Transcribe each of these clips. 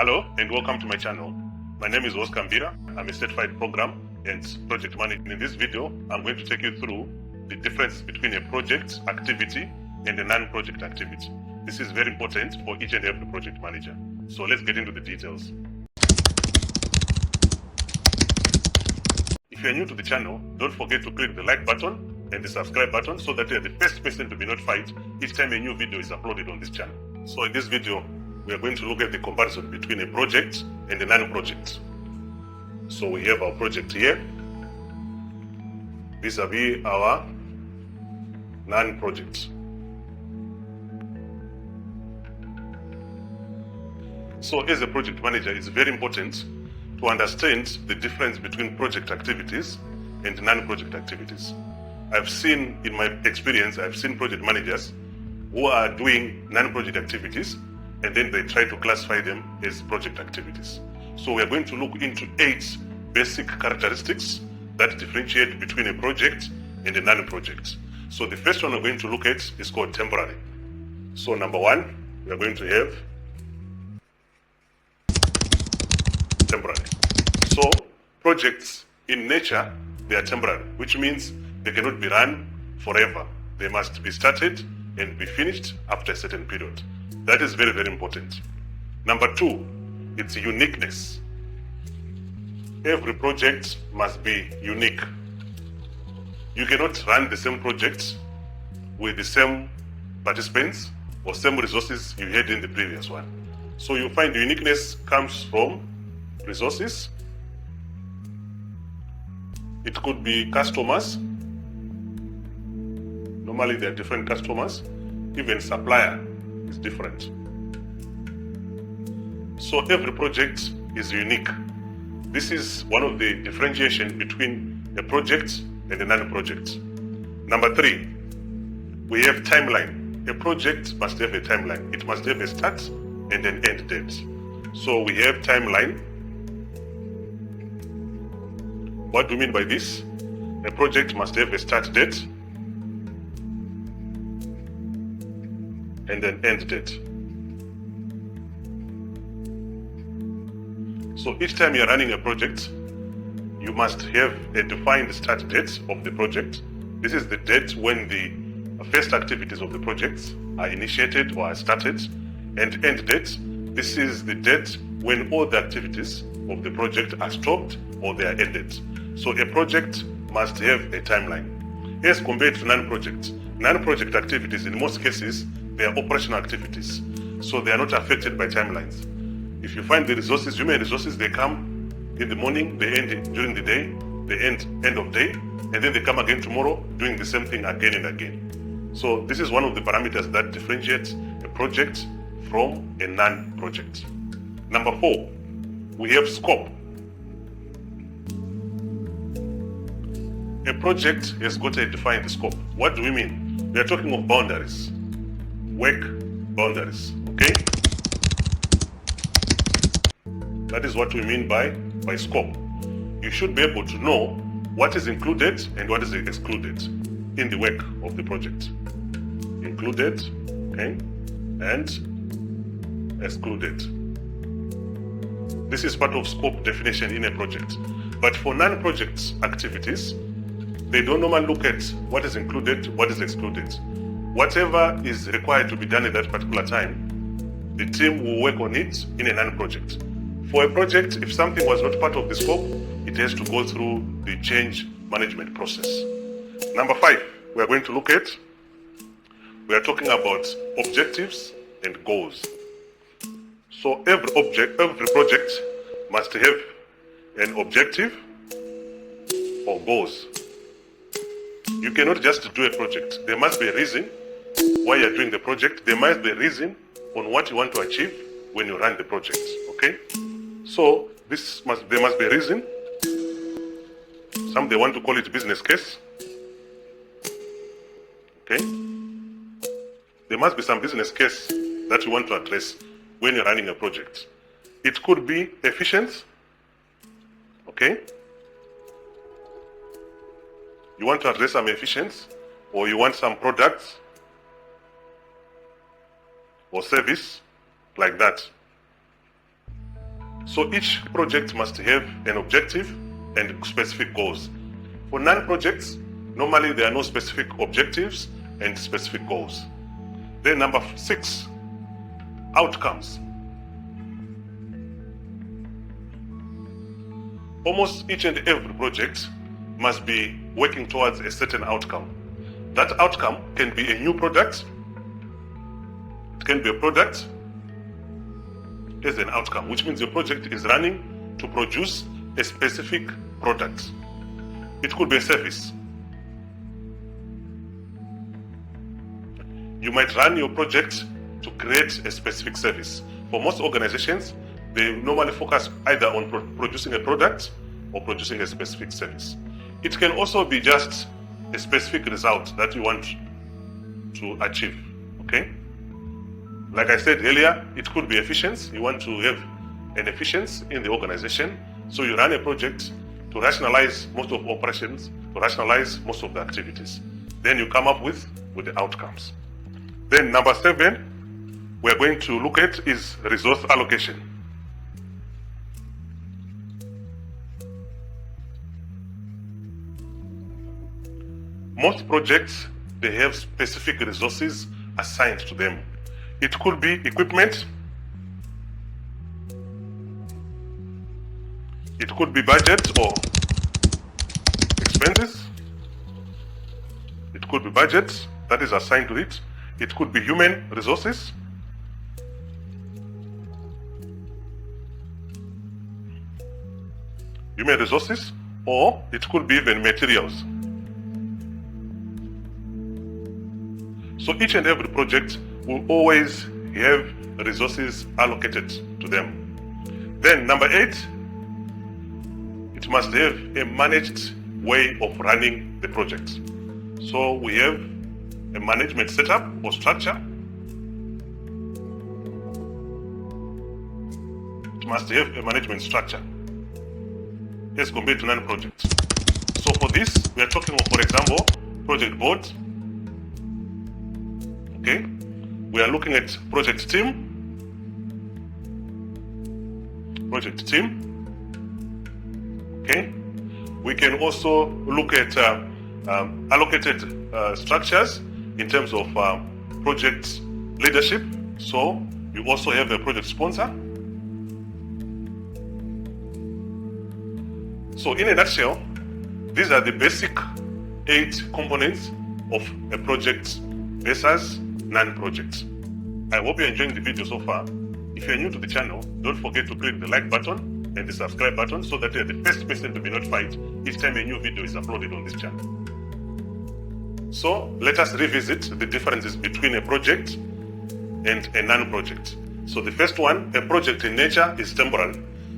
Hello and welcome to my channel. My name is Oscar Mbira. I'm a certified program and project manager. In this video, I'm going to take you through the difference between a project activity and a non-project activity. This is very important for each and every project manager. So let's get into the details. If you're new to the channel, don't forget to click the like button and the subscribe button so that you're the first person to be notified each time a new video is uploaded on this channel. So in this video, we are going to look at the comparison between a project and a non-project. So we have our project here vis-a-vis our non-project. So as a project manager, it's very important to understand the difference between project activities and non-project activities. In my experience, I've seen project managers who are doing non-project activities and then they try to classify them as project activities. So we are going to look into 8 basic characteristics that differentiate between a project and a non-project. So the first one we're going to look at is called temporary. So number 1, we are going to have temporary. So projects in nature, they are temporary, which means they cannot be run forever. They must be started and be finished after a certain period. That is very, very important. Number 2, it's uniqueness. Every project must be unique. You cannot run the same project with the same participants or same resources you had in the previous one. So you find uniqueness comes from resources. It could be customers. Normally there are different customers. Even supplier is different. So every project is unique. This is one of the differentiation between a project and a non-project. Number 3, we have timeline. A project must have a timeline. It must have a start and an end date. So we have timeline. What do we mean by this? A project must have a start date and an end date. So each time you're running a project, you must have a defined start date of the project. This is the date when the first activities of the projects are initiated or are started. And end date, this is the date when all the activities of the project are stopped or they are ended. So a project must have a timeline. As compared to non-project, non-project activities in most cases, they are operational activities. So they are not affected by timelines. If you find the resources, human resources, they come in the morning, they end during the day, they end of day, and then they come again tomorrow doing the same thing again and again. So this is one of the parameters that differentiates a project from a non-project. Number 4, we have scope. A project has got a defined scope. What do we mean? We are talking of boundaries, work boundaries, okay? That is what we mean by scope. You should be able to know what is included and what is excluded in the work of the project. Included, okay, and excluded. This is part of scope definition in a project. But for non-project activities, they don't normally look at what is included, what is excluded. Whatever is required to be done at that particular time, the team will work on it in a non-project. For a project, if something was not part of the scope, it has to go through the change management process. Number 5, we are going to look at, we are talking about objectives and goals. So every project must have an objective or goals. You cannot just do a project. There must be a reason why you're doing the project. There must be a reason on what you want to achieve when you run the project, okay? So there must be a reason. Some they want to call it business case, okay? There must be some business case that you want to address when you're running a project. It could be efficient, okay? You want to address some efficiency, or you want some products or service like that. So each project must have an objective and specific goals. For non-projects, normally there are no specific objectives and specific goals. Then number 6, outcomes. Almost each and every project must be working towards a certain outcome. That outcome can be a new product, it can be a product as an outcome, which means your project is running to produce a specific product. It could be a service. You might run your project to create a specific service. For most organizations, they normally focus either on producing a product or producing a specific service. It can also be just a specific result that you want to achieve, okay? Like I said earlier, it could be efficiency. You want to have an efficiency in the organization, so you run a project to rationalize most of operations, to rationalize most of the activities. Then you come up with the outcomes. Then number 7, we're going to look at is resource allocation. Most projects, they have specific resources assigned to them. It could be equipment, it could be budget or expenses, it could be budget that is assigned to it, it could be human resources, or it could be even materials. So each and every project will always have resources allocated to them. Then number 8, it must have a managed way of running the project. So we have a management setup or structure. It must have a management structure as compared to non-projects. So for this, we are talking of, for example, project board. Okay, we are looking at project team. Okay, we can also look at allocated structures in terms of project leadership. So you also have a project sponsor. So in a nutshell, these are the basic 8 components of a project versus non-projects. I hope you're enjoying the video so far. If you're new to the channel, don't forget to click the like button and the subscribe button so that you're the first person to be notified each time a new video is uploaded on this channel. So let us revisit the differences between a project and a non-project. So the first one, a project in nature is temporal,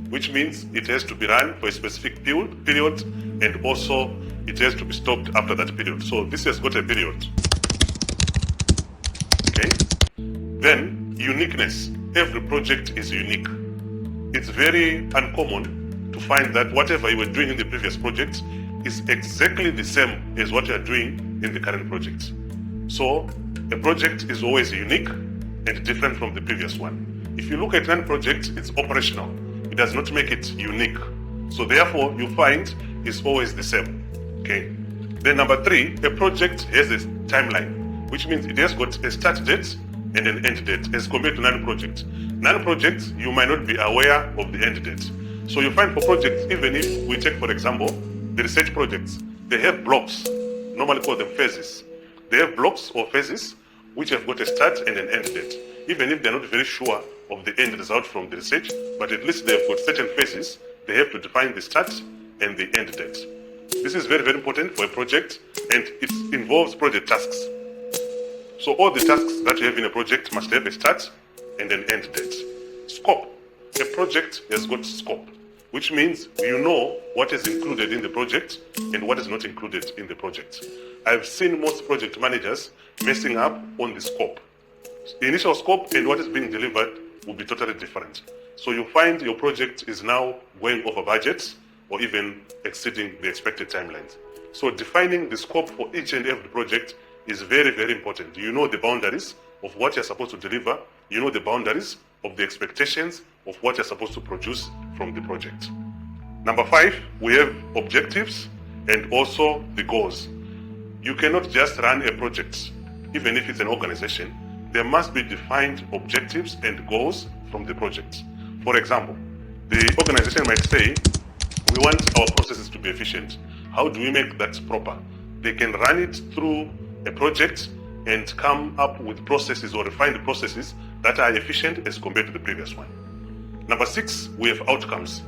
which means it has to be run for a specific period and also it has to be stopped after that period. So this has got a period. Okay. Then uniqueness. Every project is unique. It's very uncommon to find that whatever you were doing in the previous project is exactly the same as what you are doing in the current project. So a project is always unique and different from the previous one. If you look at one project, it's operational. It does not make it unique. So therefore, you find it's always the same. Okay. Then number 3, a project has a timeline, which means it has got a start date and an end date as compared to non-project. Non-projects, you might not be aware of the end date. So you find for projects, even if we take, for example, the research projects, they have blocks, normally call them phases. They have blocks or phases which have got a start and an end date. Even if they're not very sure of the end result from the research, but at least they've got certain phases, they have to define the start and the end date. This is very, very important for a project, and it involves project tasks. So all the tasks that you have in a project must have a start and an end date. Scope. A project has got scope, which means you know what is included in the project and what is not included in the project. I've seen most project managers messing up on the scope. The initial scope and what is being delivered will be totally different. So you find your project is now going over budget or even exceeding the expected timelines. So defining the scope for each and every project is very, very important. You know the boundaries of what you're supposed to deliver. You know the boundaries of the expectations of what you're supposed to produce from the project. Number 5, we have objectives and also the goals. You cannot just run a project, even if it's an organization. There must be defined objectives and goals from the project. For example, the organization might say, we want our processes to be efficient. How do we make that proper? They can run it through a project and come up with processes or refined processes that are efficient as compared to the previous one. Number 6, we have outcomes.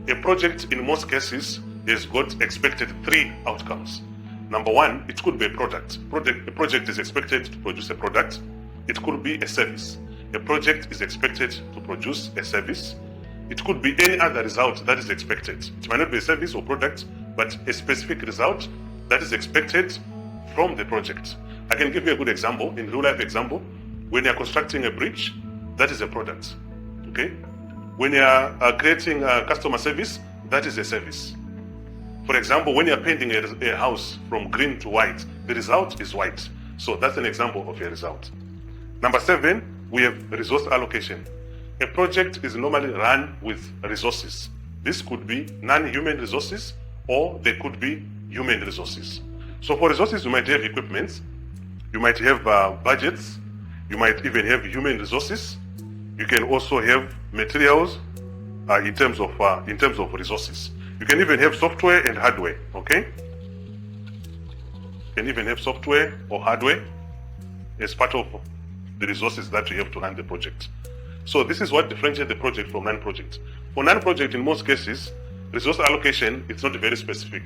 A project in most cases has got expected 3 outcomes. Number 1, it could be a product. A project is expected to produce a product. It could be a service. A project is expected to produce a service. It could be any other result that is expected. It might not be a service or product, but a specific result that is expected from the project. I can give you a good example, in real life example. When you're constructing a bridge, that is a product, okay? When you're creating a customer service, that is a service. For example, when you're painting a house from green to white, the result is white. So that's an example of a result. Number 7, we have resource allocation. A project is normally run with resources. This could be non-human resources or they could be human resources. So for resources, you might have equipment, you might have budgets, you might even have human resources. You can also have materials in terms of resources. You can even have software and hardware, okay? You can even have software or hardware as part of the resources that you have to run the project. So this is what differentiates the project from non-project. For non-project, in most cases, resource allocation is not very specific.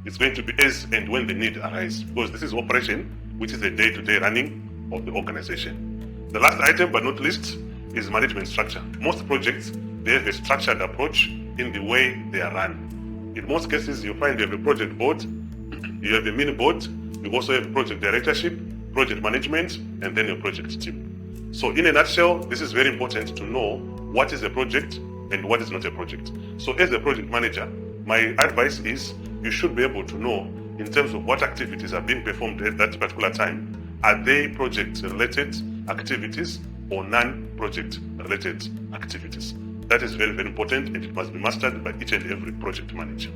It's going to be as and when the need arises, because this is operation, which is the day-to-day running of the organization. The last item, but not least, is management structure. Most projects, they have a structured approach in the way they are run. In most cases, you find you have a project board, you have a mini board, you also have a project directorship, project management, and then your project team. So in a nutshell, this is very important to know what is a project and what is not a project. So as a project manager, my advice is you should be able to know in terms of what activities are being performed at that particular time. Are they project-related activities or non-project related activities? That is very, very important, and it must be mastered by each and every project manager.